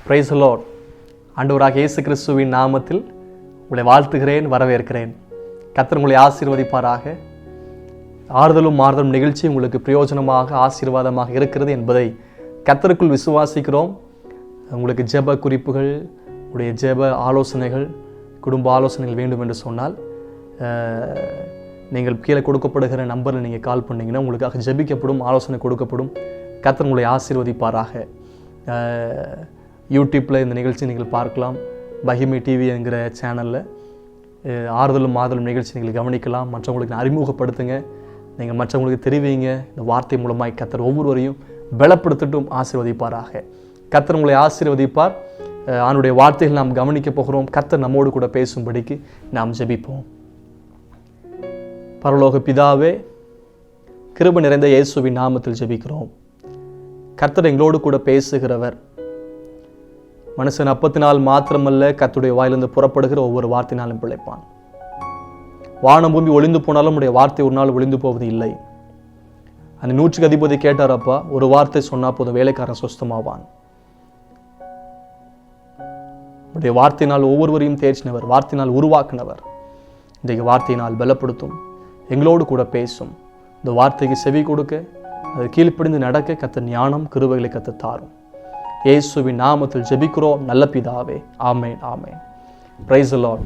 Praise the Lord. ஆண்டவராகிய இயேசு கிறிஸ்துவின் நாமத்தில் உங்களை வாழ்த்துகிறேன், வரவேற்கிறேன். கர்த்தர் உங்களை ஆசீர்வதிப்பாராக. ஆறுதலும் மாறுதலும் நிகழ்ச்சி உங்களுக்கு பிரயோஜனமாக ஆசீர்வாதமாக இருக்கிறது என்பதை கர்த்தருக்குள் விசுவாசிக்கிறோம். உங்களுக்கு ஜெப குறிப்புகள், உடைய ஜெப ஆலோசனைகள், குடும்ப ஆலோசனைகள் வேண்டும் என்று சொன்னால் நீங்கள் கீழே கொடுக்கப்படுகிற நம்பரில் நீங்கள் கால் பண்ணிங்கன்னா உங்களுக்காக ஜெபிக்கப்படும், ஆலோசனை கொடுக்கப்படும். கர்த்தர் உங்களை ஆசீர்வதிப்பாராக. யூடியூப்பில் இந்த நிகழ்ச்சி நீங்கள் பார்க்கலாம். மகிமை டிவி என்கிற சேனலில் ஆறுதலும் மாறுதலும் நிகழ்ச்சி நீங்கள் கவனிக்கலாம். மற்றவங்களுக்கு அறிமுகப்படுத்துங்க, நீங்கள் மற்றவங்களுக்கு தெரிவிங்க. இந்த வார்த்தை மூலமாய் கர்த்தர் ஒவ்வொருவரையும் பலப்படுத்தட்டும், ஆசீர்வதிப்பாராக. கர்த்தர் உங்களை ஆசீர்வதிப்பார். அவனுடைய வார்த்தைகள் நாம் கவனிக்க போகிறோம். கர்த்தர் நம்மோடு கூட பேசும்படிக்கு நாம் ஜெபிப்போம். பரலோக பிதாவே, கிருபை நிறைந்த இயேசுவின் நாமத்தில் ஜெபிக்கிறோம். கர்த்தர் எங்களோடு கூட பேசுகிறவர். மனுஷன் அப்பத்தினால் மாத்திரமல்ல, கர்த்தருடைய வாயிலிருந்து புறப்படுகிற ஒவ்வொரு வார்த்தையினாலும் பிழைப்பான். வானம் பூமி ஒளிந்து போனாலும் உடைய வார்த்தை ஒரு நாள் ஒளிந்து போவது இல்லை. அந்த 100க்கு அதிபதி கேட்டாரப்பா, ஒரு வார்த்தை சொன்னா போதும் வேலைக்காரன் சுஸ்தமாவான். உடைய வார்த்தையினால் ஒவ்வொருவரையும் தேர்ச்சினவர், வார்த்தையினால் உருவாக்கினவர். இன்றைக்கு வார்த்தையினால் பலப்படுத்தும், எங்களோடு கூட பேசும். இந்த வார்த்தைக்கு செவி கொடுக்க, அது கீழ்ப்படிந்து நடக்க கர்த்தர் ஞானம் கிருபைகளை கர்த்தர் தாரும். இயேசுவின் நாமத்தில் ஜெபிக்கிறோம் நல்ல பிதாவே, ஆமென், ஆமென். Praise the Lord.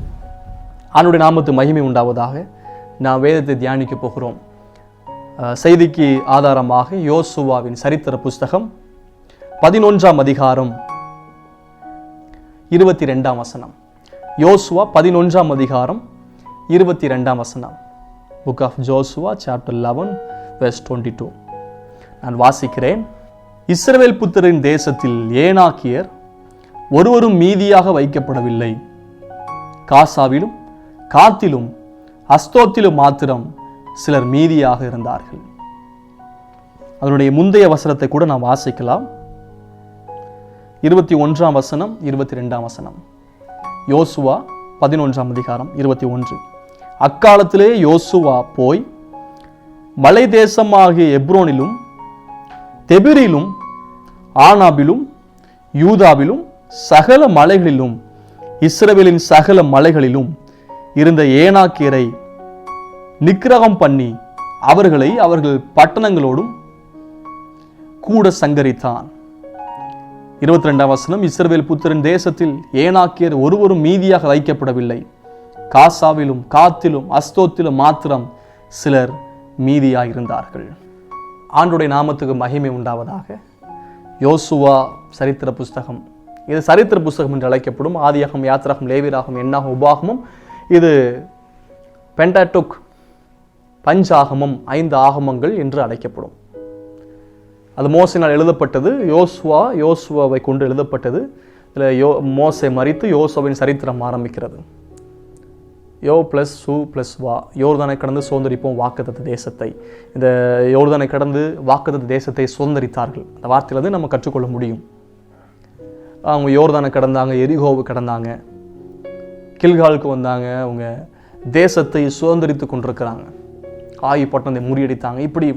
ஆண்டவருடைய நாமத்துக்கு மகிமை உண்டாவதாக. நாம் வேதத்தை தியானிக்க போகிறோம். செய்திக்கு ஆதாரமாக யோசுவாவின் சரித்திர புஸ்தகம் 11ஆம் அதிகாரம் 22ஆம் வசனம். யோசுவா 11ஆம் அதிகாரம் 22ஆம் வசனம். Book of Joshua chapter 11 verse 22. நான் வாசிக்கிறேன். இஸ்ரவேல் புத்திரரின் தேசத்தில் ஏனாக்கியர் ஒருவரும் மீதியாக வைக்கப்படவில்லை. காசாவிலும் காத்திலும் அஸ்தோத்திலும் மாத்திரம் சிலர் மீதியாக இருந்தார்கள். அதனுடைய முந்தைய வசனத்தை கூட நாம் வாசிக்கலாம். 21ஆம் வசனம் 22ஆம் வசனம். யோசுவா 11ஆம் அதிகாரம் 21. அக்காலத்திலே யோசுவா போய் மலை தேசமாகிய எப்ரோனிலும் தெபிரிலும் ஆனாபிலும் யூதாவிலும் சகல மலைகளிலும் இஸ்ரவேலின் சகல மலைகளிலும் இருந்த ஏனாக்கியரை நிக்கிரகம் பண்ணி அவர்களை அவர்கள் பட்டணங்களோடும் கூட சங்கரித்தான். 22ஆம் வசனம். இஸ்ரவேல் புத்திரன் தேசத்தில் ஏனாக்கியர் ஒருவரும் மீதியாக வைக்கப்படவில்லை. காசாவிலும் காத்திலும் அஸ்தோத்திலும் மாத்திரம் சிலர் மீதியாக இருந்தார்கள். ஆண்டவருடைய நாமத்துக்கு மகிமை உண்டாவதாக. யோசுவா சரித்திர புஸ்தகம், இது சரித்திர புஸ்தகம் என்று அழைக்கப்படும். ஆதியாகமம், யாத்திராகமம், லேவியராகமம், என்னாகமம், உபாகமம். இது பென்டாட்டுக், பஞ்சாகமம், 5 ஆகமங்கள் என்று அழைக்கப்படும். அது மோசையினால் எழுதப்பட்டது. யோசுவாவை கொண்டு எழுதப்பட்டது. இதில் மோசை மரித்து யோசுவாவின் சரித்திரம் ஆரம்பிக்கிறது. யோ பிளஸ் சு பிளஸ் வா, யோர்தானை கடந்து சுதந்திரிப்போம் வாக்குத்தத்த தேசத்தை. இந்த யோர்தானை கடந்து வாக்குத்தத்த தேசத்தை சுதந்திரித்தார்கள். அந்த வார்த்தையிலிருந்து நம்ம கற்றுக்கொள்ள முடியும். அவங்க யோர்தானை கடந்தாங்க, எரிகோவு கடந்தாங்க, கில்காலுக்கு வந்தாங்க. அவங்க தேசத்தை சுதந்திரித்து கொண்டிருக்கிறாங்க. ஆயி பட்டணத்தை முறியடித்தாங்க. இப்படி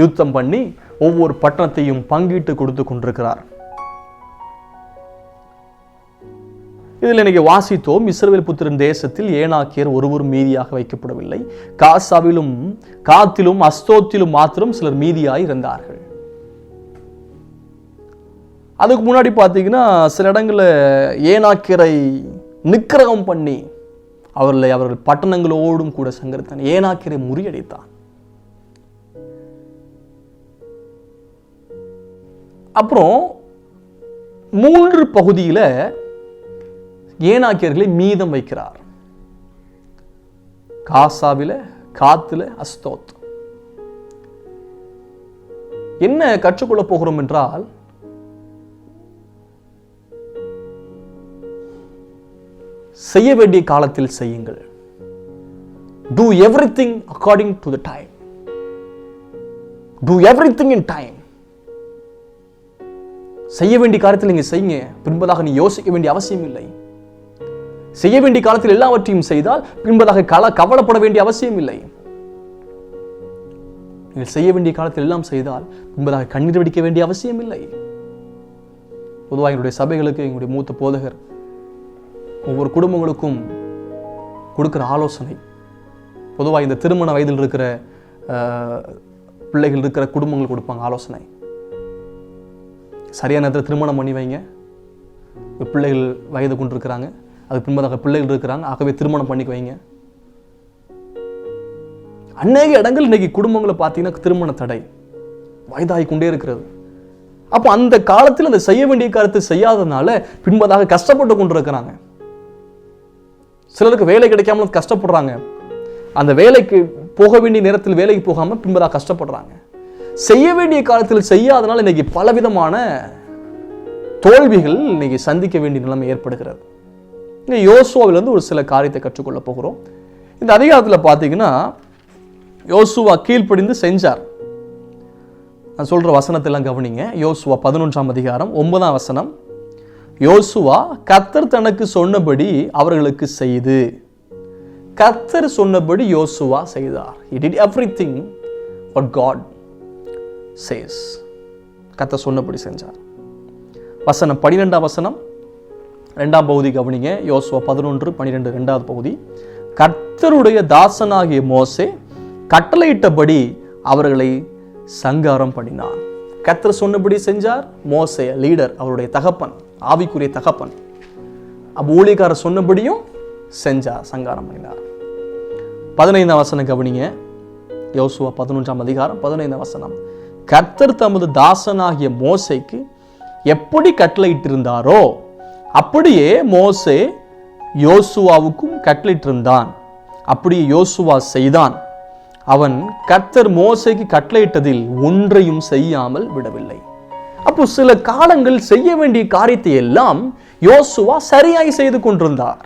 யுத்தம் பண்ணி ஒவ்வொரு பட்டணத்தையும் பங்கிட்டு கொடுத்து கொண்டிருக்கிறார். இதில் இன்னைக்கு வாசித்தோம். இஸ்ரவேல் புத்திரன் தேசத்தில் ஏனாக்கியர் ஒருவரும் மீதியாக வைக்கப்படவில்லை. காசாவிலும் காத்திலும் அஸ்தோத்திலும் மாத்திரம் சிலர் மீதியாய் இருந்தார்கள். அதுக்கு முன்னாடி பார்த்தீங்கன்னா சில இடங்களில் ஏனாக்கியரை நிக்கிரகம் பண்ணி அவர்கள் பட்டணங்களோடும் கூட சங்கரித்தான். ஏனாக்கியரை முறியடித்தான். அப்புறம் 3 பகுதியில் ஏனாக்கியர்களை மீதம் வைக்கிறார். காசாவில, காத்துல, அஸ்தோத். என்ன கற்றுக்கொள்ள போகிறோம் என்றால், செய்ய வேண்டிய காலத்தில் செய்யுங்கள். Do everything according to the time. Do everything in time. செய்ய வேண்டிய காலத்தில் நீங்க செய்யுங்க. பின்பதாக நீ யோசிக்க வேண்டிய அவசியம் இல்லை. செய்ய வேண்டிய காலத்தில் எல்லாவற்றையும் செய்தால் பின்பதாக கவலைப்பட வேண்டிய அவசியம் இல்லை. நீங்கள் செய்ய வேண்டிய காலத்தில் எல்லாம் செய்தால் என்பதாக கண்ணீர் வடிக்க வேண்டிய அவசியம் இல்லை. பொதுவாக எங்களுடைய சபைகளுக்கு எங்களுடைய மூத்த போதகர் ஒவ்வொரு குடும்பங்களுக்கும் கொடுக்குற ஆலோசனை, பொதுவாக இந்த திருமண வயதில் இருக்கிற பிள்ளைகள் இருக்கிற குடும்பங்கள் கொடுப்பாங்க ஆலோசனை. சரியான நேரத்தில் திருமணம் பண்ணி வைங்க. பிள்ளைகள் வயது கொண்டு இருக்கிறாங்க, அதுக்கு பின்பதாக பிள்ளைகள் இருக்கிறாங்க, ஆகவே திருமணம் பண்ணிக்க வைங்க. அநேக இடங்கள் இன்னைக்கு குடும்பங்களை பார்த்தீங்கன்னா திருமண தடை வயதாகி கொண்டே இருக்கிறது. அப்போ அந்த காலத்தில் அந்த செய்ய வேண்டிய காரியத்தை செய்யாததுனால பின்பதாக கஷ்டப்பட்டு கொண்டு இருக்கிறாங்க. சிலருக்கு வேலை கிடைக்காம கஷ்டப்படுறாங்க. அந்த வேலைக்கு போக வேண்டிய நேரத்தில் வேலைக்கு போகாம பின்பதாக கஷ்டப்படுறாங்க. செய்ய வேண்டிய காலத்தில் செய்யாதனால இன்னைக்கு பலவிதமான தோல்விகள் இன்னைக்கு சந்திக்க வேண்டிய நிலைமை ஏற்படுகிறது. இங்கே யோசுவாவிலிருந்து ஒரு சில காரியத்தை கற்றுக்கொள்ள போகிறோம். இந்த அதிகாரத்தில் பார்த்தீங்கன்னா யோசுவா கீழ்ப்படிந்து செஞ்சார். நான் சொல்ற வசனத்தெல்லாம் கவனிங்க. யோசுவா 11ஆம் அதிகாரம் 9ஆம் வசனம். யோசுவா கர்த்தர் தனக்கு சொன்னபடி அவர்களுக்கு செய்து, கர்த்தர் சொன்னபடி யோசுவா செய்தார். He did everything what God says. கர்த்தர் சொன்னபடி செஞ்சார். வசனம் 12ஆம் வசனம் 2ஆம் பகுதி கவனிங்க. யோசுவா 11:12 2வது பகுதி. கர்த்தருடைய தாசனாகிய மோசே கட்டளையிட்டபடி அவர்களை சங்காரம் பண்ணினான். கர்த்தர் சொன்னபடி செஞ்சார். மோசே லீடர், அவருடைய தகப்பன், ஆவிக்குரிய தகப்பன். ஊழியக்காரர் சொன்னபடியும் செஞ்சார், சங்காரம் பண்ணினார். 15ஆம் வசனம் கவனிங்க. யோசுவா 11ஆம் அதிகாரம் 15ஆம் வசனம். கர்த்தர் தமது தாசனாகிய மோசேக்கு எப்படி கட்டளையிட்டிருந்தாரோ அப்படியே மோசே யோசுவாவுக்கும் கட்டளையிட்டிருந்தான். அப்படியே யோசுவா செய்தான். அவன் கர்த்தர் மோசேக்கு கட்டளையிட்டதில் ஒன்றையும் செய்யாமல் விடவில்லை. அப்போ சில காலங்கள் செய்ய வேண்டிய காரியத்தை எல்லாம் யோசுவா சரியாய் செய்து கொண்டிருந்தார்.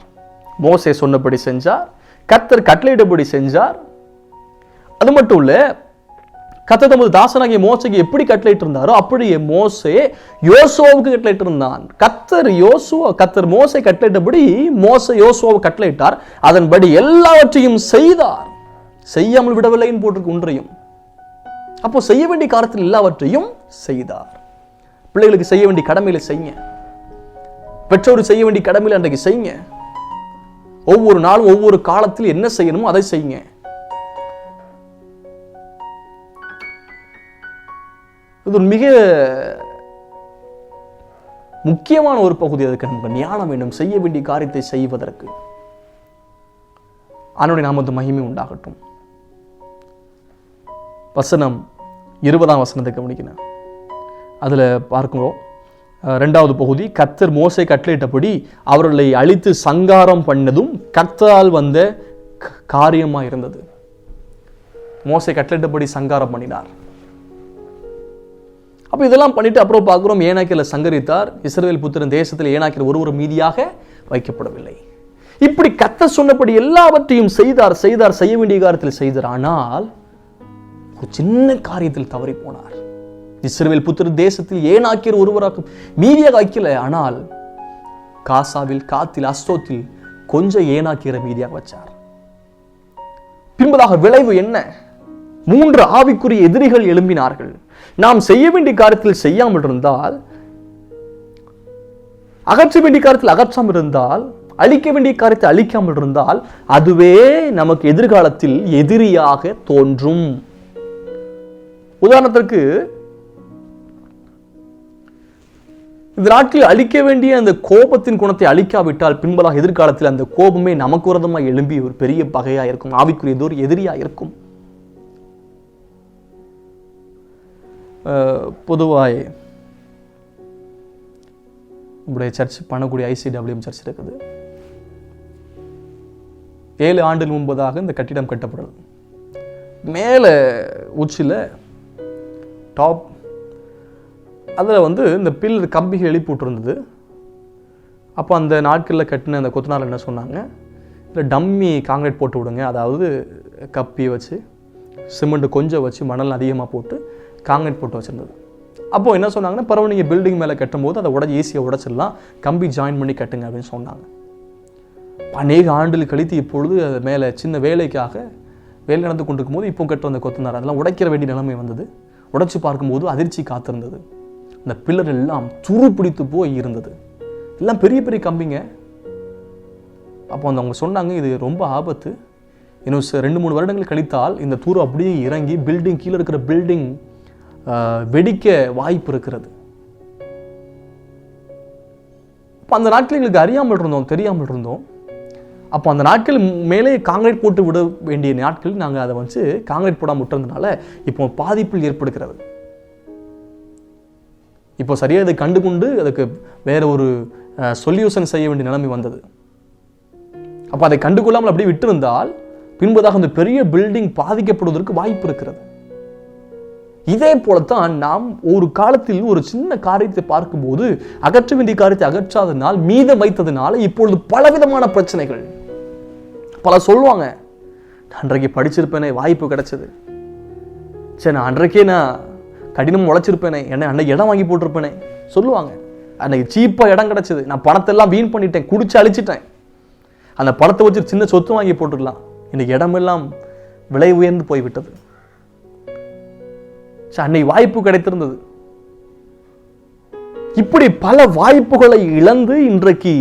மோசே சொன்னபடி செஞ்சார், கர்த்தர் கட்டளையிட்டபடி செஞ்சார். அது மட்டும் இல்ல, கர்த்தர் தமது தாசனாகிய மோசேக்கு எப்படி கட்டளையிட்டு இருந்தாரோ அப்படியே மோசே யோசுவாவுக்கு கட்டளையிட்டு இருந்தான். கர்த்தர் மோசே கட்டளையிட்டபடி மோசே யோசுவாவுக்கு கட்டளையிட்டார். அதன்படி எல்லாவற்றையும் செய்தார், செய்யாமல் விடவில்லைன்னு போட்டிருக்கு ஒன்றையும். அப்போ செய்ய வேண்டிய காரியத்தில் எல்லாவற்றையும் செய்தார். பிள்ளைகளுக்கு செய்ய வேண்டிய கடமையில செய்யுங்க. பெற்றோர் செய்ய வேண்டிய கடமையில அன்றைக்கு செய்யுங்க. ஒவ்வொரு நாளும் ஒவ்வொரு காலத்தில் என்ன செய்யணுமோ அதை செய்யுங்க. இது மிக முக்கியமான ஒரு பகுதி. அதுக்கு நமக்கு ஞானம் வேண்டும், செய்ய வேண்டிய காரியத்தை செய்வதற்கு. ஆண்டவருடைய நாமத்துக்கு மகிமை உண்டாகட்டும். வசனம் 20ஆம் வசனத்தை கவனிக்கணும். அதுல பார்க்கிறோம் 2வது பகுதி. கர்த்தர் மோசே கட்டளையிட்டபடி அவர்களை அழித்து சங்காரம் பண்ணதும் கர்த்தரால் வந்த காரியமா இருந்தது. மோசே கட்டளையிட்டபடி சங்காரம் பண்ணினார். அப்ப இதெல்லாம் பண்ணிட்டு அப்புறம் பார்க்கிறோம், ஏனாக்கியர்ல சங்கரித்தார். இஸ்ரவேல் புத்திரன் தேசத்தில் ஏனாக்கியர் ஒருவர் மீதியாக வைக்கப்படவில்லை. இப்படி கர்த்தர் சொன்னபடி எல்லாவற்றையும் செய்தார், செய்ய வேண்டிய காரியத்தில் செய்தார். ஆனால் ஒரு சின்ன காரியத்தில் தவறி போனார். இஸ்ரவேல் புத்திரன் தேசத்தில் ஏனாக்கியர் ஒருவராக மீதியாக வைக்கல. ஆனால் காசாவில், காத்தில், அஸ்தோத்தில் கொஞ்சம் ஏனாக்கியரை மீதியாக வச்சார். பின்பதாக விளைவு என்ன? 3 ஆவிக்குரிய எதிரிகள் எழும்பினார்கள். நாம் செய்ய வேண்டிய காரியத்தில் செய்யாமல் இருந்தால், அகற்ற வேண்டிய காரியத்தில் அகற்றாமல் இருந்தால், அழிக்க வேண்டிய காரியத்தை அழிக்காமல் இருந்தால், அதுவே நமக்கு எதிர்காலத்தில் எதிரியாக தோன்றும். உதாரணத்திற்கு, இந்த நாட்டில் அழிக்க வேண்டிய அந்த கோபத்தின் குணத்தை அழிக்காவிட்டால் பின்பதாக எதிர்காலத்தில் அந்த கோபமே நமக்கு விரோதமாக எழும்பி ஒரு பெரிய பகையா இருக்கும், ஆவிக்குரிய ஒரு எதிரியா இருக்கும். பொதுவாக நம்முடைய சர்ச் பண்ணக்கூடிய ICWM சர்ச் இருக்குது. 7 ஆண்டுகள் முன்பதாக இந்த கட்டிடம் கட்டப்படுறது. மேலே உச்சியில் டாப் அதில் இந்த பில்லர் கம்பிகள் எழுப்பி விட்டுருந்தது. அப்போ அந்த நாட்களில் கட்டின அந்த கொத்தனார் என்ன சொன்னாங்க, இல்லை டம்மி காங்கிரீட் போட்டு விடுங்க, அதாவது கப்பி வச்சு சிமெண்ட் கொஞ்சம் வச்சு மணல் அதிகமாக போட்டு காங்கிரீட் போட்டு வச்சுருந்தது. அப்போது என்ன சொன்னாங்கன்னா, பரவாயில்ல நீங்கள் பில்டிங் மேலே கட்டும்போது அதை ஈஸியாக உடைச்சிடலாம், கம்பி ஜாயின் பண்ணி கட்டுங்க அப்படின்னு சொன்னாங்க. அநேக ஆண்டுகள் கழித்து இப்பொழுது அது மேலே சின்ன வேலைக்காக வேலை நடந்து கொண்டிருக்கும் போது இப்போ கட்டுற அந்த கொத்தனார் அதெல்லாம் உடைக்கிற வேண்டிய நிலைமை வந்தது. உடைச்சு பார்க்கும்போது அதிர்ச்சி காத்திருந்தது. அந்த பில்லர் எல்லாம் துரு பிடித்து போய் இருந்தது. எல்லாம் பெரிய பெரிய கம்பிங்க. அப்போ அவங்க சொன்னாங்க, இது ரொம்ப ஆபத்து, இன்னும் 2-3 வருடங்கள் கழித்தால் இந்த தூரு அப்படியே இறங்கி பில்டிங் கீழே இருக்கிற பில்டிங் வெடிக்க வாய்ப்பு இருக்கிறது. அப்போ அந்த நாட்கள் எங்களுக்கு அறியாமல் இருந்தோம், தெரியாமல் இருந்தோம். அப்போ அந்த நாட்கள் மேலே காங்கிரீட் போட்டு விட வேண்டிய நாட்கள் நாங்கள் அதை வச்சு காங்கிரீட் போடாமல் விட்டுறதுனால இப்போ பாதிப்புகள் ஏற்படுகிறது. இப்போ சரியாக அதை கண்டுகொண்டு அதுக்கு வேற ஒரு சொல்யூஷன் செய்ய வேண்டிய நிலைமை வந்தது. அப்போ அதை கண்டுகொள்ளாமல் அப்படியே விட்டிருந்தால் பின்பதாக அந்த பெரிய பில்டிங் பாதிக்கப்படுவதற்கு வாய்ப்பு இருக்கிறது. இதே போலத்தான் நாம் ஒரு காலத்தில் ஒரு சின்ன காரியத்தை பார்க்கும்போது அகற்ற வேண்டிய காரியத்தை அகற்றாதனால், மீதம் வைத்ததுனால இப்பொழுது பலவிதமான பிரச்சனைகள். பல சொல்லுவாங்க, அன்றைக்கு படிச்சிருப்பேனே, வாய்ப்பு கிடைச்சது, சரி நான் அன்றைக்கே நான் கடினம் உழைச்சிருப்பேனே, என்ன அன்னைக்கு இடம் வாங்கி போட்டிருப்பேனே சொல்லுவாங்க. அன்னைக்கு சீப்பா இடம் கிடைச்சது, நான் பணத்தை எல்லாம் வீண் பண்ணிட்டேன், குடிச்சு அழிச்சிட்டேன், அந்த பணத்தை வச்சு சின்ன சொத்து வாங்கி போட்டுக்கலாம், இன்னைக்கு இடமெல்லாம் விலை உயர்ந்து போய்விட்டது. அன்னை வாய்ப்பு கிடைத்திருந்தது. இப்படி பல வாய்ப்புகளை இழந்து இன்றைக்கு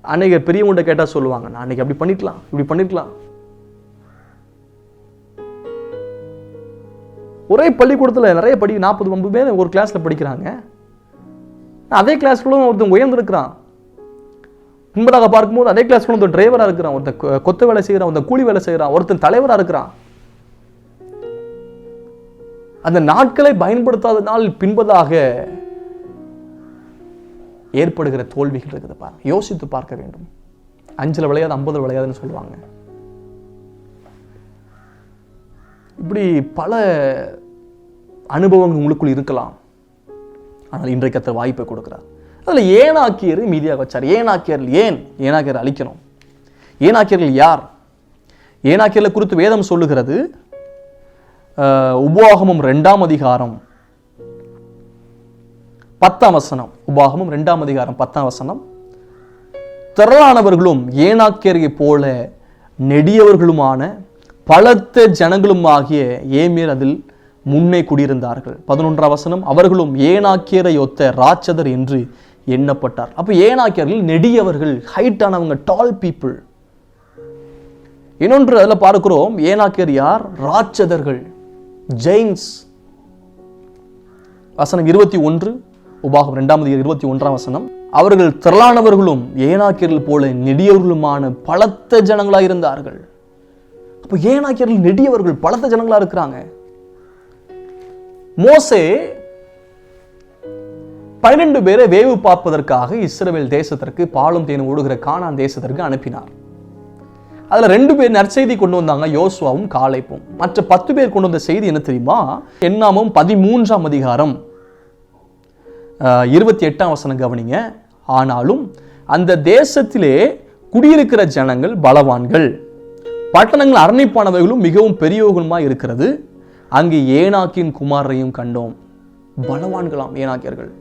அன்னைக்கு பெரியவங்க கேட்டா சொல்லுவாங்க, நான் அன்னைக்கு அப்படி பண்ணிக்கலாம், இப்படி பண்ணிக்கலாம். ஒரே பள்ளிக்கூடத்தில் நிறைய 40-50 பேர் ஒரு கிளாஸ்ல படிக்கிறாங்க. அதே கிளாஸ்க்குள்ள ஒருத்தன் உயர்ந்திருக்கிறான். பின்பதாக பார்க்கும்போது அதே கிளாஸ்க்குள்ள ஒருத்தன் டிரைவரா இருக்கிறான், ஒருத்தன் கொத்த வேலை செய்யறான், ஒருத்தன் கூலி வேலை செய்யறான், ஒருத்தன் தலைவரா இருக்கிறான். அந்த நாட்களை பயன்படுத்தாதனால் பின்பதாக ஏற்படுகிற தோல்விகள் இருக்குது பாருங்க. யோசித்து பார்க்க வேண்டும். 5 விளையாது 50 விளையாதுன்னு சொல்லுவாங்க. இப்படி பல அனுபவங்கள் உங்களுக்குள் இருக்கலாம். ஆனால் இன்றைக்கு அத்தனை வாய்ப்பை கொடுக்கிறார். அதுல ஏனாக்கியர் மீதியாக வச்சார். ஏனாக்கியர் அழிக்கணும். ஏனாக்கியர்கள் யார்? ஏனாக்கியர்களை குறித்து வேதம் சொல்லுகிறது. உபாகமம் 2ஆம் அதிகாரம் 10ஆம் வசனம். உபாகமம் 2ஆம் அதிகாரம் 10ஆம் வசனம். திரளானவர்களும் ஏனாக்கியரை போல நெடியவர்களுமான பலத்த ஜனங்களும் ஆகிய ஏமியர் அதில் முன்னே குடியிருந்தார்கள். 11ஆம் வசனம். அவர்களும் ஏனாக்கியரை ஒத்த ராட்சதர் என்று எண்ணப்பட்டார். அப்ப ஏனாக்கியர்கள் நெடியவர்கள், ஹைட்டானவங்க, டால் பீப்புள். இன்னொன்று அதில் பார்க்கிறோம், ஏனாக்கியர் யார்? ராட்சதர்கள், ஜெயின்ஸ். வசனம் 21, உபாகம் 2ஆம் அதிகாரம் 21ஆம் வசனம். அவர்கள் திரளானவர்களும் ஏனாக்கியர்கள் போல நெடியவர்களுமான பலத்த ஜனங்களாக இருந்தார்கள். அப்ப ஏனாக்கியர்கள் நெடியவர்கள், பலத்த ஜனங்களா இருக்கிறாங்க. மோசே 12 பேரை வேவு பார்ப்பதற்காக இஸ்ரவேல் தேசத்திற்கு, பாலும் தேனும் ஓடுகிற கானான் தேசத்திற்கு அனுப்பினார். அதுல 2 பேர் நற்செய்தி கொண்டு வந்தாங்க, யோசுவாவும் காலேபும். மற்ற 10 பேர் கொண்டு வந்த செய்தி என்ன தெரியுமா? என்னாமும் 13ஆம் அதிகாரம் 28ஆம் வசனம் கவனிங்க. ஆனாலும் அந்த தேசத்திலே குடியிருக்கிற ஜனங்கள் பலவான்கள், பட்டணங்கள் அரணிப்பானவைகளும் மிகவும் பெரியவர்களுமா இருக்கிறது. அங்கு ஏனாக்கின் குமாரையும் கண்டோம். பலவான்களாம் ஏனாக்கியர்கள்.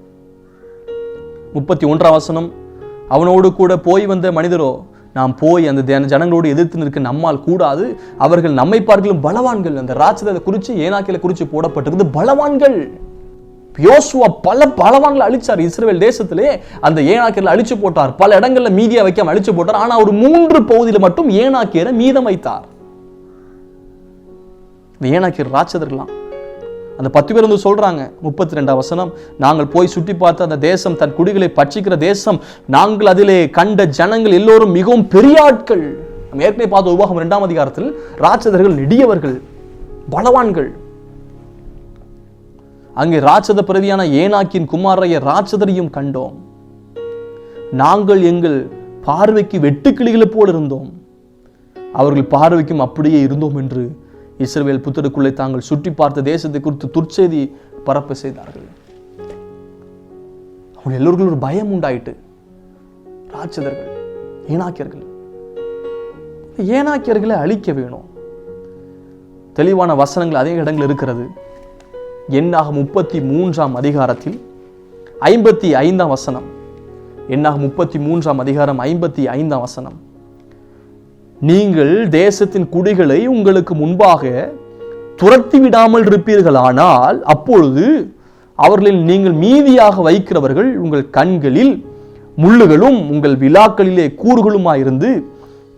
31ஆம் வசனம். அவனோடு கூட போய் வந்த மனிதரோ, நாம் போய் அந்த ஜனங்களோடு எதிர்த்து நிற்க நம்மால் கூடாது, அவர்கள் நம்மை பார்க்கலும் பலவான்கள். அந்த ராட்சதத்தை குறித்து ஏனாக்கியரை குறித்து போடப்பட்டிருக்கிறது, பலவான்கள். யோசுவா பல பலவான்களை அழிச்சார். இஸ்ரவேல் தேசத்திலே அந்த ஏனாக்கியரை அழிச்சு போட்டார். பல இடங்கள்ல மீதியா வைக்காம அழிச்சு போட்டார். ஆனா ஒரு 3 பகுதியில் மட்டும் ஏனாக்கியரை மீதம் வைத்தார். ஏனாக்கியர் ராட்சதர்களாம். அந்த 10 பேர் வந்து சொல்றாங்க, 32ஆம் வசனம். நாங்கள் போய் சுற்றி பார்த்த அந்த தேசம் தன் குடிகளை பட்சிக்கிற தேசம், நாங்கள் அதிலே கண்ட ஜனங்கள் எல்லோரும் மிகவும் பெரிய ஆட்கள். நம்ம ஏற்கனவே பார்த்த உபாகம் 2ஆம் அதிகாரத்தில் ராட்சதர்கள் நெடியவர்கள், பலவான்கள். அங்கே ராட்சத பிறவியான ஏனாக்கின் குமாரைய ராட்சதரையும் கண்டோம். நாங்கள் எங்கள் பார்வைக்கு வெட்டுக்கிளிகளை போல் இருந்தோம், அவர்கள் பார்வைக்கும் அப்படியே இருந்தோம் என்று இஸ்ரவேல் புத்தருக்குள்ளே தாங்கள் சுற்றி பார்த்த தேசத்தை குறித்து துர்ச்செய்தி பரப்ப செய்தார்கள். அவங்க எல்லோருக்கும் ஒரு பயம் உண்டாயிட்டு. ராட்சதர்கள், ஏனாக்கியர்கள். ஏனாக்கியர்களை அழிக்க வேணும். தெளிவான வசனங்கள் அதே இடங்கள் இருக்கிறது. என்னாகும் 33ஆம் அதிகாரத்தில் 55ஆம் வசனம். என்னாகும் 33ஆம் அதிகாரம் 55ஆம் வசனம். நீங்கள் தேசத்தின் குடிகளை உங்களுக்கு முன்பாக துரத்தி விடாமல் இருப்பீர்களானால் அப்பொழுது அவர்களில் நீங்கள் மீதியாக வைக்கிறவர்கள் உங்கள் கண்களில் முள்ளுகளும் உங்கள் விழாக்களிலே கூறுகளுமாயிருந்து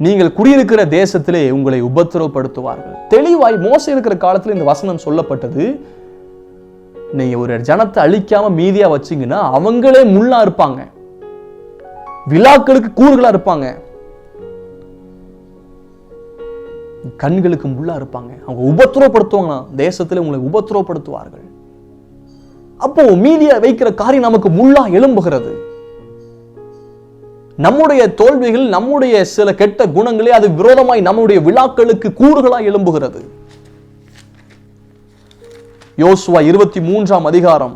நீங்கள் குடியிருக்கிற தேசத்திலே உங்களை உபத்திரவப்படுத்துவார்கள். தெளிவாய் மோசே இருக்கிற காலத்தில் இந்த வசனம் சொல்லப்பட்டது. நீங்க ஒரு ஜனத்தை அழிக்காம மீதியா வச்சீங்கன்னா அவங்களே முள்ளா இருப்பாங்க, விழாக்களுக்கு கூறுகளா இருப்பாங்க, கண்களுக்கு முள்ளா இருப்பாங்க. அவங்க உபத்திரவப்படுத்துவாங்க, தேசத்துல உங்களை உபத்திரவப்படுத்துவார்கள். அப்போ மீதியா வைக்கிற காரியம் நமக்கு முள்ளா எழும்புகிறது. நம்முடைய தோல்விகள், நம்முடைய சில கெட்ட குணங்களே அது விரோதமாய் நம்முடைய விழாக்களுக்கு கூறுகளாய் எழும்புகிறது. யோசுவா 23ஆம் அதிகாரம்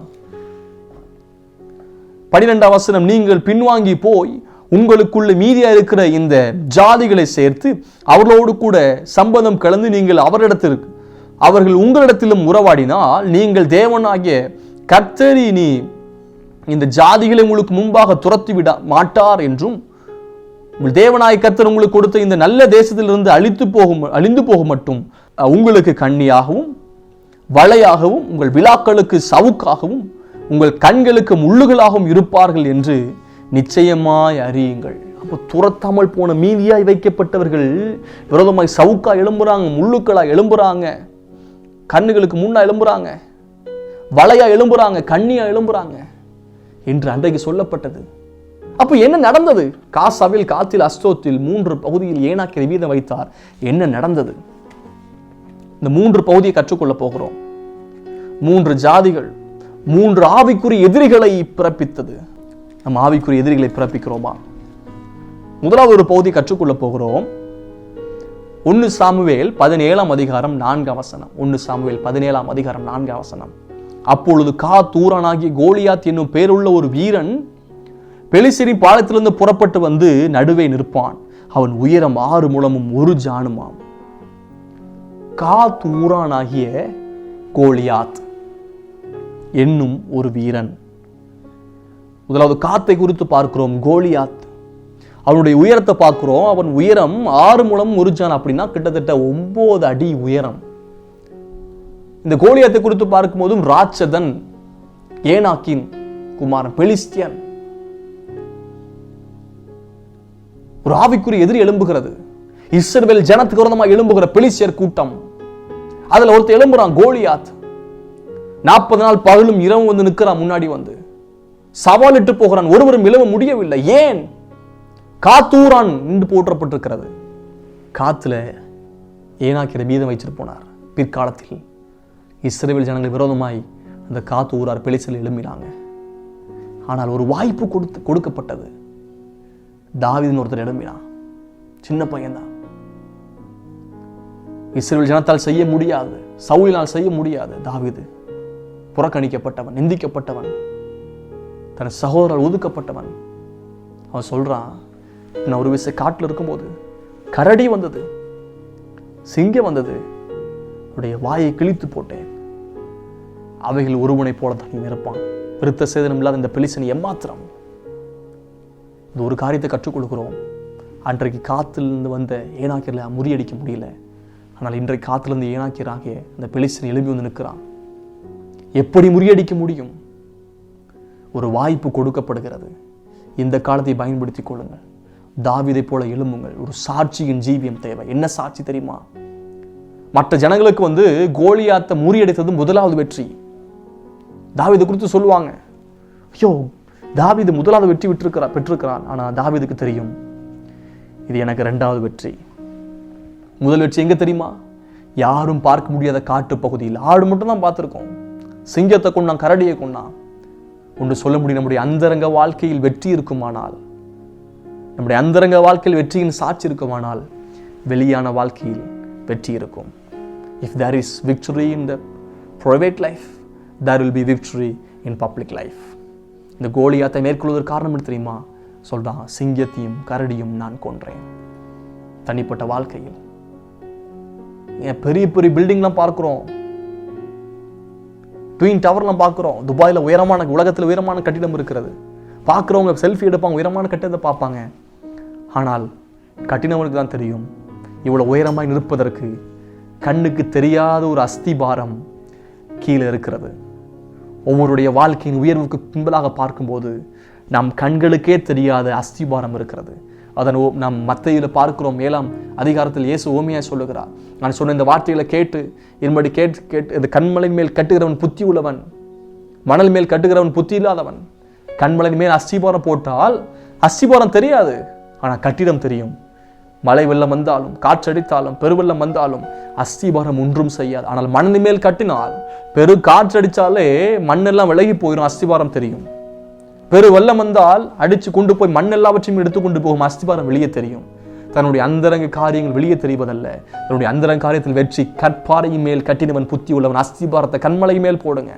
12ஆம் வசனம், நீங்கள் பின்வாங்கி போய் உங்களுக்குள்ள மீதியா இருக்கிற இந்த ஜாதிகளை சேர்த்து அவர்களோடு கூட சம்பந்தம் கலந்து நீங்கள் அவர்கள் உங்களிடத்திலும் உறவாடினால் நீங்கள் தேவனாகிய கர்த்தர் இனி இந்த ஜாதிகளை உங்களுக்கு முன்பாக துரத்தி விட மாட்டார் என்றும் உங்கள் தேவனாய் கர்த்தர் உங்களுக்கு கொடுத்த இந்த நல்ல தேசத்திலிருந்து அழிந்து போக மட்டும் உங்களுக்கு கண்ணியாகவும் வளையாகவும் உங்கள் விழாக்களுக்கு சவுக்காகவும் உங்கள் கண்களுக்கு முள்ளுகளாகவும் இருப்பார்கள் என்று நிச்சயமாய் அறியுங்கள். அப்போ துரத்தாமல் போன மீதியாய் வைக்கப்பட்டவர்கள் விரோதமாய் சவுக்கா எழும்புறாங்க, முள்ளுக்களா எழும்புறாங்க, கண்ணுகளுக்கு முன்னா எழும்புறாங்க, வளையா எழும்புறாங்க, கண்ணியா எழும்புறாங்க என்று அன்றைக்கு சொல்லப்பட்டது. அப்ப என்ன நடந்தது? காசாவில், காத்தில், அஸ்தோத்தில் 3 பகுதியில் ஏனாக்கிற வீதம் வைத்தார். என்ன நடந்தது? இந்த 3 பகுதியை கற்றுக்கொள்ள போகிறோம். 3 ஜாதிகள் 3 ஆவிக்குரிய எதிரிகளை பிறப்பித்தது. நம்ம ஆவிக்குரிய எதிரிகளை பிறப்பிக்கிறோமா? முதலாவது ஒரு பகுதி கற்றுக்கொள்ள போகிறோம். 1 சாமுவேல் 17ஆம் அதிகாரம் 4ஆம் வசனம். 1 சாமுவேல் 17ஆம் அதிகாரம் 4ஆம் வசனம். அப்பொழுது ஊரானாகிய கோலியாத் என்னும் பேருள்ள ஒரு வீரன் பெலிஸ்தரின் பாளையத்திலிருந்து புறப்பட்டு வந்து நடுவே நிற்பான். அவன் உயரம் 6 முழமும் 1 ஜானுமாம். ஊரானாகிய கோலியாத் என்னும் ஒரு வீரன். முதலாவது காத்தை குறித்து பார்க்கிறோம். கோலியாத் அவனுடைய உயரத்தை பார்க்கிறோம். அவன் உயரம் 6 முழம் 1 ஜான், அப்படின்னா கிட்டத்தட்ட 9 அடி உயரம். இந்த கோலியாத்தை குறித்து பார்க்கும் போதும் ராட்சதன், ஏனாக்கின் குமாரன், பெலிஸ்தியன், ஒரு ஆவிக்குரிய எதிரி எழும்புகிறது. இஸ்ரவேல் ஜனத்துக்கு விரோதமாக எழும்புகிற பெலிஸ்தியர் கூட்டம். அதுல ஒருத்தர் எழும்புறான், கோலியாத். 40 நாள் பகலும் இரவும் வந்து நிற்கிறான், முன்னாடி வந்து சவாலிட்டு போகிறான். ஒருவரும் எழும்ப முடியவில்லை. ஏன்? காத்தூரான் என்று போற்றப்பட்டிருக்கிறது. காத்துல ஏனாக்கிற மீதம் வைச்சிட்டு போனார். பிற்காலத்தில் இஸ்ரவேல் ஜனங்கள் விரோதமாய் அந்த காத்தூரார் பெலிஸ்தரில் எழும்பினாங்க. ஆனால் ஒரு வாய்ப்பு கொடுக்கப்பட்டது. தாவீதுன்னு ஒருத்தர் எழும்பினான். சின்ன பையன்தான். இஸ்ரவேல் ஜனத்தால் செய்ய முடியாது, சவுலினால் செய்ய முடியாது. தாவீது புறக்கணிக்கப்பட்டவன், நிந்திக்கப்பட்டவன், தன் சகோதரர் ஒதுக்கப்பட்டவன். அவன் சொல்றான், நான் ஒரு விஷயம் காட்டில் இருக்கும்போது கரடி வந்தது, சிங்கம் வந்தது, அவருடைய வாயை கிழித்து போட்டேன். அவைகள் ஒருவனை போல தான் இருப்பான். விருத்த சேதனம் இல்லாத இந்த பெலிஸ்தன் எம்மாத்திரம். இந்த ஒரு காரியத்தை கற்றுக் கொடுக்கிறோம். அன்றைக்கு காத்திலிருந்து வந்த ஏனாக்கியர்களை முறியடிக்க முடியல. ஆனால் இன்றைக்கு காத்திலிருந்து ஏனாக்கியராகிய இந்த பெலிஸ்தன் எழுப்பி வந்து நிற்கிறான். எப்படி முறியடிக்க முடியும்? ஒரு வாய்ப்பு கொடுக்கப்படுகிறது. இந்த காலத்தை பயன்படுத்திக் கொள்ளுங்கள். தாவீதை போல எழும்புங்கள். ஒரு சாட்சியின் ஜீவியம் தேவை. என்ன சாட்சி தெரியுமா? மற்ற ஜனங்களுக்கு வந்து கோலியாத்தை முறியடித்தது முதலாவது வெற்றி. தாவீது குறித்து சொல்லுவாங்க, ஐயோ தாவீது முதலாவது வெற்றி பெற்றிருக்கிறான். ஆனா தாவீதுக்கு தெரியும், இது எனக்கு 2வது வெற்றி. முதல் வெற்றி எங்க தெரியுமா? யாரும் பார்க்க முடியாத காட்டு பகுதியில். ஆடு மட்டும் தான் பார்த்திருக்கோம். சிங்கத்தை கொண்டான், கரடியை கொண்டான். ஒன்று சொல்ல முடியும், நம்முடைய அந்தரங்க வாழ்க்கையில் வெற்றி இருக்குமானால், நம்முடைய அந்தரங்க வாழ்க்கையில் வெற்றியின் சாட்சி இருக்குமானால், வெளியான வாழ்க்கையில் வெற்றி இருக்கும். If there is victory in the private life, there will be victory in public life. இந்த கோலியாத்தை மேற்கொள்வதற்கு காரணம் என்ன தெரியுமா? சொல்றான், சிங்கத்தையும் கரடியும் நான் கொன்றேன். தனிப்பட்ட வாழ்க்கையில் பெரிய பெரிய பில்டிங்லாம் பார்க்கிறோம், ட்வின் டவர்லாம் பார்க்கிறோம். துபாயில் உலகத்தில் உயரமான கட்டிடம் இருக்கிறது. பார்க்குறவங்க செல்ஃபி எடுப்பாங்க, உயரமான கட்டிடத்தை பார்ப்பாங்க. ஆனால் கட்டினவனுக்கு தான் தெரியும், இவ்வளவு உயரமாய் நிற்பதற்கு கண்ணுக்கு தெரியாத ஒரு அஸ்திபாரம் கீழே இருக்கிறது. ஒவ்வொருடைய வாழ்க்கையின் உயர்வுக்கு பின்பதாக பார்க்கும்போது நம் கண்களுக்கே தெரியாத அஸ்திபாரம் இருக்கிறது. அதன் நாம் மத்தேயுல பார்க்கிறோம். 7ஆம் அதிகாரத்தில் இயேசு ஓமையா சொல்லுகிறார். நான் சொன்ன இந்த வார்த்தைகளை கேட்டு இதன்படி கேட்டு இந்த கண்மலை மேல் கட்டுகிறவன் புத்தி உள்ளவன், மணல் மேல் கட்டுகிறவன் புத்தி இல்லாதவன். கண்மலை மேல் அஸ்திபாரம் போட்டால் அஸ்திபாரம் தெரியாது, ஆனால் கட்டிடம் தெரியும். மழை வெள்ளம் வந்தாலும் காற்றடித்தாலும் பெருவெள்ளம் வந்தாலும் அஸ்திபாரம் ஒன்றும் செய்யாது. ஆனால் மணல் மேல் கட்டினால் பெரு காற்றடிச்சாலே மண்ணெல்லாம் விலகி போயிடும், அஸ்திபாரம் தெரியும். பெரு வெள்ளம் வந்தால் அடிச்சு கொண்டு போய் மண் எல்லாவற்றையும் எடுத்து கொண்டு போகும், அஸ்திபாரம் வெளியே தெரியும். தன்னுடைய அந்தரங்க காரியங்கள் வெளியே தெரிவதல்ல, தன்னுடைய அந்தரங்க காரியத்தில் வெற்றி. கற்பாறையின் மேல் கட்டினவன் புத்தி உள்ளவன். அஸ்திபாரத்தை கண்மலை மேல் போடுங்க.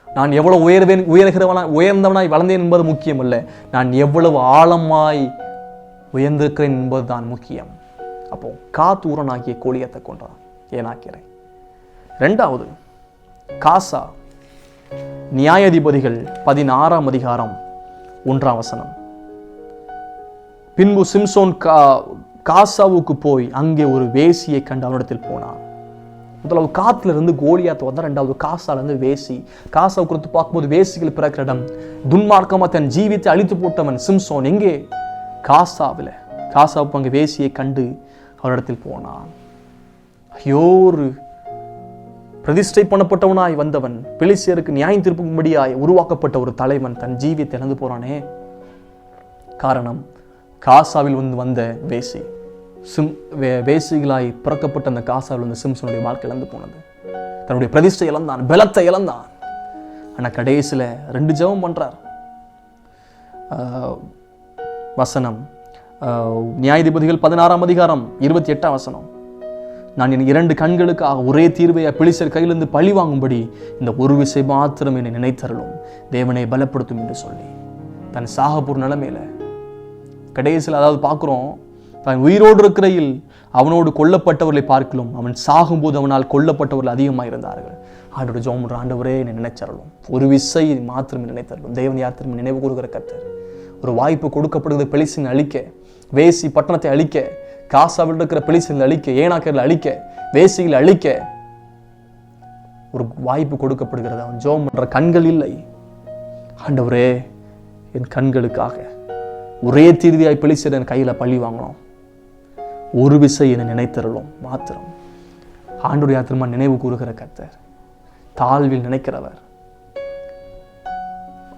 நான் எவ்வளவு உயர்ந்தவனாய் வளர்ந்தேன் என்பது முக்கியம் அல்ல, நான் எவ்வளவு ஆழமாய் உயர்ந்திருக்கிறேன் என்பதுதான் முக்கியம். அப்போ காத்தூரனாகிய கோலியத்தை கொன்றான் ஏனாக்கிறேன். 2வது காசா. நியாயாதிபதிகள் 16ஆம் அதிகாரம் 1ஆம் வசனம். பின்பு சிம்சோன் காசாவுக்கு போய் அங்கே ஒரு வேசியை கண்டு அவனிடத்தில் போனான். முதலாவது காத்துல இருந்து கோலியாத் வந்தா, 2வது காசால இருந்து வேசி. காசாவை குறித்து பார்க்கும்போது வேசிகள் பிறக்கிற இடம். துன்மார்க்கமா தன் ஜீவித்தை அழித்து போட்டவன் சிம்சோன் எங்கே? காசாவுக்கு அங்கே வேசியை கண்டு அவரிடத்தில் போனான். ஐயோ, ஒரு பிரதிஷ்டை பண்ணப்பட்டவனாய் வந்தவன், பெலிஸ்தியருக்கு நியாயம் தீர்ப்பும்படியாய் உருவாக்கப்பட்ட ஒரு தலைவன் தன் ஜீவியத்தை இழந்து போறானே. காரணம், காசாவில் வந்த வேசி. வேசிகளாய் பிறக்கப்பட்ட அந்த காசாவில் வந்து சிம்சனுடைய வாழ்க்கை இழந்து போனது. தன்னுடைய பிரதிஷ்டை இழந்தான், பலத்தை இழந்தான். ஆனா கடைசியில 2 ஜெபம் பண்றார். வசனம் நியாயாதிபதிகள் 16ஆம் அதிகாரம் 28ஆம் வசனம். நான் என் 2 கண்களுக்காக ஒரே தீர்வையை பெலிஸ்தர் கையிலிருந்து பழி வாங்கும்படி இந்த ஒரு விசை மாத்திரம் என்னை நினைத்தருளும், தேவனை பலப்படுத்தும் என்று சொல்லி தன் சாகப்பூர் நிலைமையில கடைசியில், அதாவது பார்க்கிறோம், தான் உயிரோடு இருக்கிறையில் அவனோடு கொல்லப்பட்டவர்களை பார்க்கலாம், அவன் சாகும்போது அவனால் கொல்லப்பட்டவர்கள் அதிகமாக இருந்தார்கள். ஆண்டோட ஜெபம் பண்ற, ஆண்டவரே என்னை நினைச்சருளும், ஒரு விசை மாத்திரம் நினைத்தருளும். தேவன் யார் திரும்ப நினைவு கூறுகிற கர்த்தர். ஒரு வாய்ப்பு கொடுக்கப்படுகிறது பெலிஸ்தீனை அழிக்க, வேசி பட்டணத்தை அழிக்க, காசாவில் இருக்கிற பெலிஸ்தீனை அழிக்க, ஏனாக்கர்களை அழிக்க, வேசிகளை அழிக்க ஒரு வாய்ப்பு கொடுக்கப்படுகிறது. அவன் ஜெபம் பண்ற, கண்கள் இல்லை ஆண்டவரே, என் கண்களுக்காக ஒரே தீர்வியாய் பெலிஸ்தர் என் கையில பழி வாங்கணும், ஒரு விசை என்னை நினைத்தருளும் மாத்திரம். ஆண்டவருடைய திரும்ப நினைவு கூறுகிற கர்த்தர், தாழ்வில் நினைக்கிறவர்.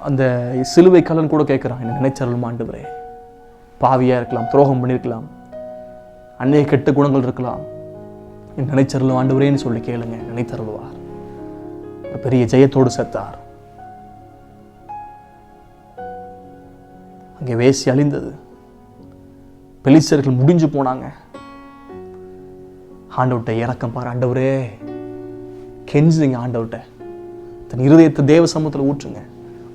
அந்த சிலுவை கல்லன் கூட கேட்கிறான், என்னை நினைச்சருளும் ஆண்டவரே. பாவியா இருக்கலாம், துரோகம் பண்ணியிருக்கலாம், அநேக கெட்ட குணங்கள் இருக்கலாம், என் நினைச்சருளும் ஆண்டவரேன்னு சொல்லி கேளுங்க, நினைத்தருளுவார். பெரிய ஜெயத்தோடு செத்தார். அங்கே வேசி அழிந்தது, பெலிஸ்தர்கள் முடிஞ்சு போனாங்க. ஆண்டவர்கிட்ட இறக்கம் பாரு ஆண்டவரே, கெஞ்சுங்க ஆண்டவர்கிட்ட, தன் இருதயத்தை தேவ சமூகத்தில் ஊற்றுங்க.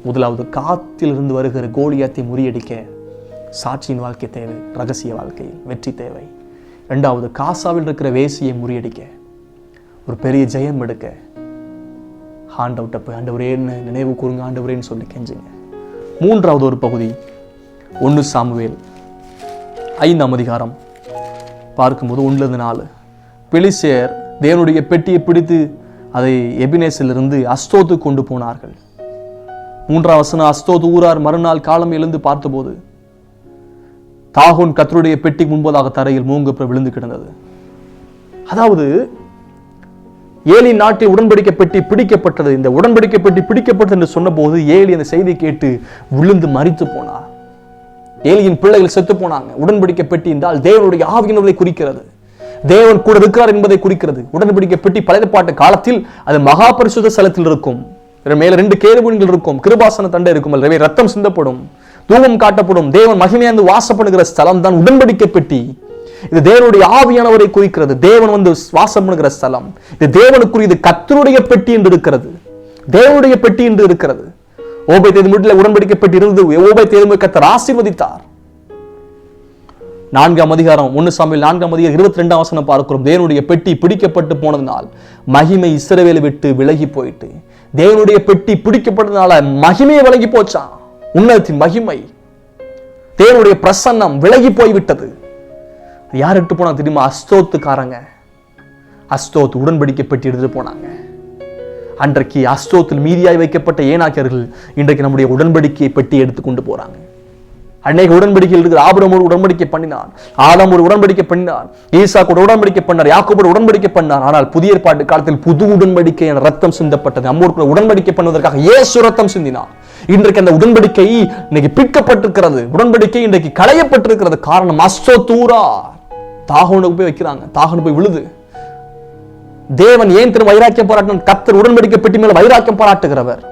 முதலாவது, காத்திலிருந்து வருகிற கோலியாத்தை முறியடிக்க சாட்சியின் வாழ்க்கை தேவை, ரகசிய வாழ்க்கையில் வெற்றி தேவை. 2வது, காசாவில் இருக்கிற வேசியை முறியடிக்க ஒரு பெரிய ஜெயம் எடுக்க ஆண்டவர்கிட்ட போய் ஆண்டவரே நினைவு கூறுங்க ஆண்டவரேன்னு சொல்லி கெஞ்சுங்க. 3வது ஒரு பகுதி, 1 சாமுவேல் 5ஆம் அதிகாரம் பார்க்கும்போது 1-4. பெலிஸ்தர் தேவனுடைய பெட்டியை பிடித்து அதை எபினேசிலிருந்து அஸ்தோத்துக்கு கொண்டு போனார்கள். 3ஆம் வசனம், அஸ்தோத் ஊரார் மறுநாள் காலம் எழுந்து பார்த்தபோது தாகோன் கர்த்தருடைய பெட்டி முன்பதாக தரையில் மூங்கப்ப விழுந்து கிடந்தது. அதாவது ஏலி நாட்டில் உடன்படிக்கை பெட்டி பிடிக்கப்பட்டது. இந்த உடன்படிக்கை பெட்டி பிடிக்கப்பட்டது என்று சொன்ன போது ஏலி அந்த செய்தி கேட்டு விழுந்து மரித்து போனார். ஏலியின் பிள்ளைகள் செத்து போனாங்க. உடன்படிக்கை பெட்டி என்றால் தேவனுடைய ஆவியினரை குறிக்கிறது, தேவன் கூட இருக்கிறார் என்பதை குறிக்கிறது. உடன்படிக்கை பெட்டி பழைய பாட்டு காலத்தில் அது மகா பரிசுத்த ஸ்தலத்தில் இருக்கும். மேல 2 கேருபீன்கள் இருக்கும், கிருபாசன தண்டை இருக்கும், ரத்தம் சிந்தப்படும், தூபம் காட்டப்படும். தேவன் மகிமையாந்து வாசப்படுகிற ஸ்தலம் தான் உடன்படிக்கை பெட்டி. இது தேவனுடைய ஆவியானவரை குறிக்கிறது, தேவன் வந்து வாசம் பண்ணுகிற ஸ்தலம். இது தேவனுக்குரிய, இது கர்த்தருடைய பெட்டி என்று இருக்கிறது, தேவனுடைய பெட்டி என்று இருக்கிறது. ஓபேத் வீட்டில் உடன்படிக்கை பெட்டி இருந்தது. ஓபேத் கர்த்தர் ஆசீர்வதித்தார். 4ஆம் அதிகாரம் 1 சாமுவேல் 4ஆம் அதிகாரம் 22ஆம் வசனம் பார்க்கிறோம். தேவனுடைய பெட்டி பிடிக்கப்பட்டு போனதுனால் மகிமை இஸ்ரவேலை விட்டு விலகி போயிட்டு, தேவனுடைய பெட்டி பிடிக்கப்பட்டதுனால மகிமையை விலகி போச்சான். உன்னதத்தின் மகிமை, தேவனுடைய பிரசன்னம் விலகி போய்விட்டது. யார் எடுத்து போனா தெரியுமா? அஸ்தோத்துக்காரங்க. அஸ்தோத் உடன்படிக்கை பெட்டி எடுத்துட்டு போனாங்க. அன்றைக்கு அஸ்தோத்தில் மீதியாய் வைக்கப்பட்ட ஏனாக்கியர்கள் இன்றைக்கு நம்முடைய உடன்படிக்கையை பெட்டி எடுத்து கொண்டு போறாங்க. அன்னைக்கு உடன்படிக்கையில் இருக்கிற ஆபிரகாம் ஒரு உடன்படிக்கை பண்ணினார், ஆதாம் ஒரு உடன்படிக்கை பண்ணினார், ஈசாக்கு ஒரு உடன்படிக்கை பண்ணார், யாக்கோபு உடன்படிக்கை பண்ணார். ஆனால் புதிய ஏற்பாட்டு காலத்தில் புது உடன்படிக்கை என ரத்தம் சிந்தப்பட்டது. நம்மோடு உடன்படிக்கை பண்ணுவதற்காக இயேசு ரத்தம் சிந்தினார். இன்றைக்கு அந்த உடன்படிக்கை இன்னைக்கு பிற்கப்பட்டிருக்கிறது, உடன்படிக்கை இன்றைக்கு களையப்பட்டிருக்கிறது. காரணம் அஸ்தோத்தூரா தாகோனுக்கு போய் வைக்கிறாங்க, தாகோனு போய் விழுது. தேவன் ஏன் திரு வைராக்கியம் பாராட்டினார்? கர்த்தர் உடன்படிக்கை பெட்டி மேல வைராக்கியம் பாராட்டுகிறவர்.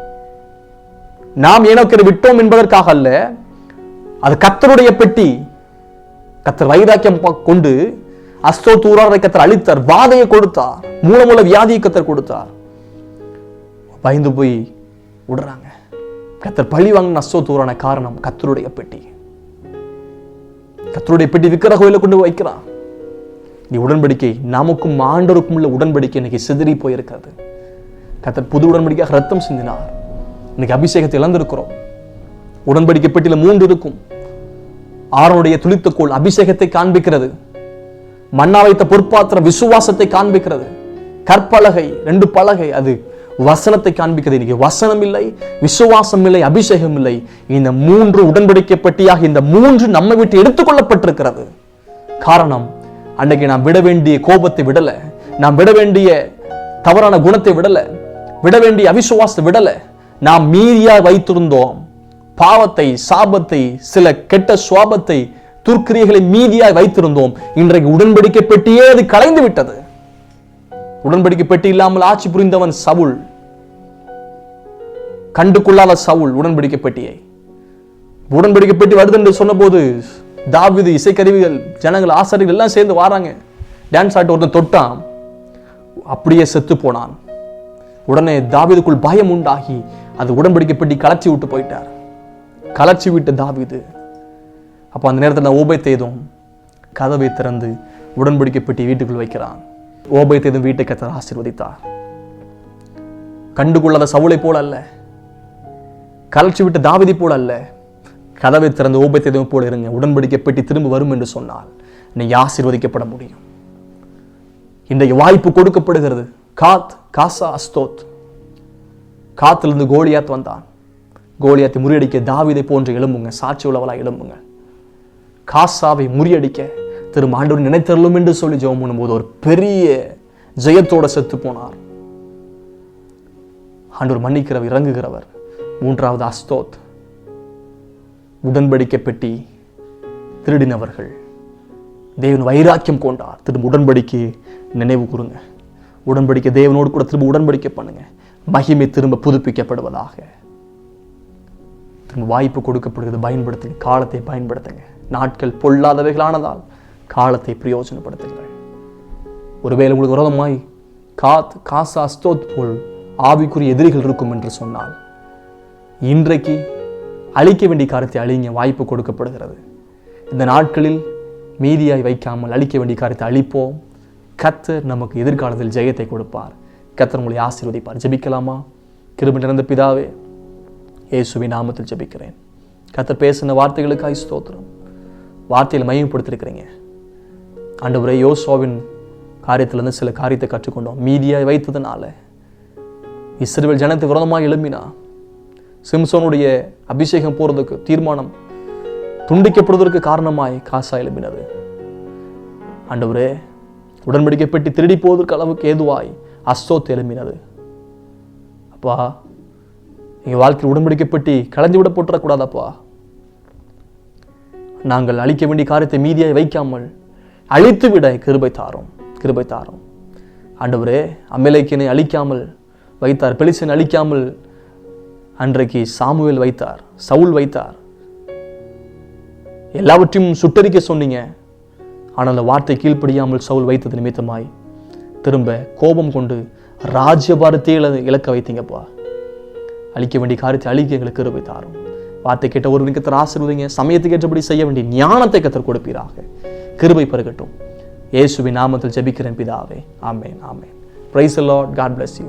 நாம் ஏனோக்கரை விட்டோம் என்பதற்காக அல்ல, அது கர்த்தருடைய பெட்டி. கர்த்தர் வைராக்கியம் கொண்டு அஸ்தோத்தூராரை கர்த்தர் அழித்தார், வாதையை கொடுத்தார், மூலமூல வியாதியை கர்த்தர் கொடுத்தார். பயந்து போய் விடுறாங்க. கர்த்தர் பழி வாங்கின அஸ்தோத்தூரான காரணம் கர்த்தருடைய பெட்டி. கர்த்தருடைய பெட்டி விக்கிர கோயில கொண்டு வைக்கிறான். நீ உடன்படிக்கை நமக்கும் ஆண்டவருக்கும் உள்ள உடன்படிக்கை இன்னைக்கு சிதறி போயிருக்கிறது. கர்த்தர் புது உடன்படிக்கையாக ரத்தம் சிந்தினார். இன்னைக்கு அபிஷேகத்தை இழந்திருக்கிறோம். உடன்படிக்கை பெட்டியில 3 இருக்கும். ஆரோனுடைய துளித்தக்கோள் அபிஷேகத்தை காண்பிக்கிறது, மன்னா வைத்த பொற்பாத்திரம் விசுவாசத்தை காண்பிக்கிறது, கற்பலகை 2 பலகை அது வசனத்தை காண்பிக்கிறது. இன்னைக்கு வசனம் இல்லை, விசுவாசம் இல்லை, அபிஷேகம் இல்லை. இந்த 3 உடன்படிக்கை பெட்டியாக இந்த 3 நம்ம விட்டு எடுத்துக்கொள்ளப்பட்டிருக்கிறது. காரணம், அன்னைக்கு நாம் விட வேண்டிய கோபத்தை விடல, நாம் விட வேண்டிய தவறான குணத்தை விடல, விட வேண்டிய அவிசுவாசத்தை விடல. நாம் மீறியா வைத்திருந்தோம். பாவத்தை, சாபத்தை, சில கெட்ட சுவாபத்தை, துர்க்கிரியைகளை மீதியாய் வைத்திருந்தோம். இன்றைக்கு உடன்படிக்கை பெட்டியே அது கலைந்து விட்டது. உடன்படிக்கை பெட்டி இல்லாமல் ஆட்சி புரிந்தவன் சவுல், கண்டுகொள்ளாத சவுல் உடன்படிக்கை பெட்டியை. உடன்படிக்கை பெட்டி வருது என்று சொன்ன போது தாவீது, இசைக்கருவிகள், ஜனங்கள், ஆசாரியர்கள் எல்லாம் சேர்ந்து வராங்க. டான்ஸ் ஆட்டு ஒருத்தன் தொட்டான், அப்படியே செத்து போனான். உடனே தாவீதுக்குள் பயம் உண்டாகி அது உடன்படிக்கை பெட்டி கலச்சி விட்டு போயிட்டார். கலச்சி விட்டு தாவீது. அப்ப அந்த நேரத்தில் ஓபேத்தேதும் கதவை திறந்து உடன்படிக்கை பெட்டி வீட்டுக்குள் வைக்கிறான். ஓபேத்தேதும் வீட்டை கர்த்தர் ஆசீர்வதித்தார். கண்டுகொள்ளாத சவுலை போல அல்ல, கலச்சி விட்டு தாவீதை போல அல்ல, கதவை திறந்து ஓபேத்தேதும் போல இருங்க. உடன்படிக்கை பெட்டி திரும்ப வரும் என்று சொன்னால் நீ ஆசீர்வதிக்கப்பட முடியும். இன்றைக்கு வாய்ப்பு கொடுக்கப்படுகிறது. காசா அஸ்தோத். காத்திலிருந்து கோலியாத் வந்தான். கோலியாத்தை முறியடிக்க தாவீதை போன்று எழும்புங்க, சாட்சி உள்ளவளாய் எழும்புங்க. காசாவை முறியடிக்க திரும்ப ஆண்டவர் நினைத்தருளும் என்று சொல்லி ஜெபம் பண்ணும்போது ஒரு பெரிய ஜெயத்தோட செத்து போனார். ஆண்டவர் மன்னிக்கிறவர், இறங்குகிறவர். 3வது அஸ்தோத், உடன்படிக்கை பெட்டி திருடினவர்கள். தேவன் வைராக்கியம் கொண்டார். திரும்ப உடன்படிக்கை நினைவு கூறுங்க. உடன்படிக்கை தேவனோடு கூட திரும்ப உடன்படிக்கை பண்ணுங்க. மகிமை திரும்ப புதுப்பிக்கப்படுவதாக. திரும்ப வாய்ப்பு கொடுக்கப்படுகிறது, பயன்படுத்துங்க. காலத்தை பயன்படுத்துங்க. நாட்கள் பொல்லாதவைகளானதால் காலத்தை பிரயோஜனப்படுத்துங்கள். ஒருவேளை உங்களுக்கு விரோதமாய் காசா அஸ்தோத் போல் ஆவிக்குரிய எதிரிகள் இருக்கும் என்று சொன்னால் இன்றைக்கு அழிக்க வேண்டிய காரியத்தை அழிங்க. வாய்ப்பு கொடுக்கப்படுகிறது. இந்த நாட்களில் மீதியாய் வைக்காமல் அழிக்க வேண்டிய காரியத்தை அழிப்போம். கர்த்தர் நமக்கு எதிர்காலத்தில் ஜெயத்தை கொடுப்பார். கர்த்தர் உங்களை ஆசீர்வதிப்பார். ஜெபிக்கலாமா? கிருபை நிறைந்த பிதாவே, இயேசுவின் நாமத்தில் ஜெபிக்கிறேன். கர்த்தர் பேசின வார்த்தைகளுக்காய் ஸ்தோத்திரம். வார்த்தையில் மையப்படுத்திருக்கிறீங்க ஆண்டவரே. யோசுவாவின் காரியத்திலிருந்து சில காரியத்தை கற்றுக்கொண்டோம். மீதியாய் வைத்ததுனால இஸ்ரவேல் ஜனத்துக்கு விரோதமாக எழும்பினா சிம்சோனுடைய அபிஷேகம் போறதுக்கு தீர்மானம் துண்டிக்கப்படுவதற்கு காரணமாய் காசா எழுப்பினது. ஆண்டவரே, உடன்படிக்கை பெட்டி திருடி போவதற்கு அளவுக்கு ஏதுவாய் அஸ்தோத் எழுப்பினது. அப்பா, எங்கள் வாழ்க்கையில் உடன்படிக்கை பெட்டி களைஞ்சு விட போட்டுறக்கூடாதப்பா. நாங்கள் அழிக்க வேண்டிய காரியத்தை மீதியாய் வைக்காமல் அழித்து விட கிருபை தாரும், கிருபை தாரும். ஆண்டவரே, அமலேக்கியனை அழிக்காமல் வைத்தார், பெலிஸ்தனை அழிக்காமல் அன்றைக்கு சாமுவேல் வைத்தார், சவுல் வைத்தார். எல்லாவற்றையும் சுட்டரிக்க சொன்னீங்க. ஆனால் அந்த வார்த்தை கீழ்ப்படியாமல் சவுல் வைத்தது நிமித்தமாய் திரும்ப கோபம் கொண்டு ராஜ்யபாரத்தையே இழக்க வைத்தீங்கப்பா. அழிக்க வேண்டிய காரியத்தை அழிக்க எங்களுக்கு கிருபை தாரும். வார்த்தை கேட்ட ஒரு கர்த்தர் ஆசீர்வதிங்க. சமயத்துக்கு ஏற்றபடி செய்ய வேண்டிய ஞானத்தை கர்த்தர் கொடுப்பீராக. கிருபை பெருகட்டும். இயேசுவின் நாமத்தில் ஜெபிக்கிறேன் பிதாவே. ஆமென், ஆமென். Praise the Lord. God bless you.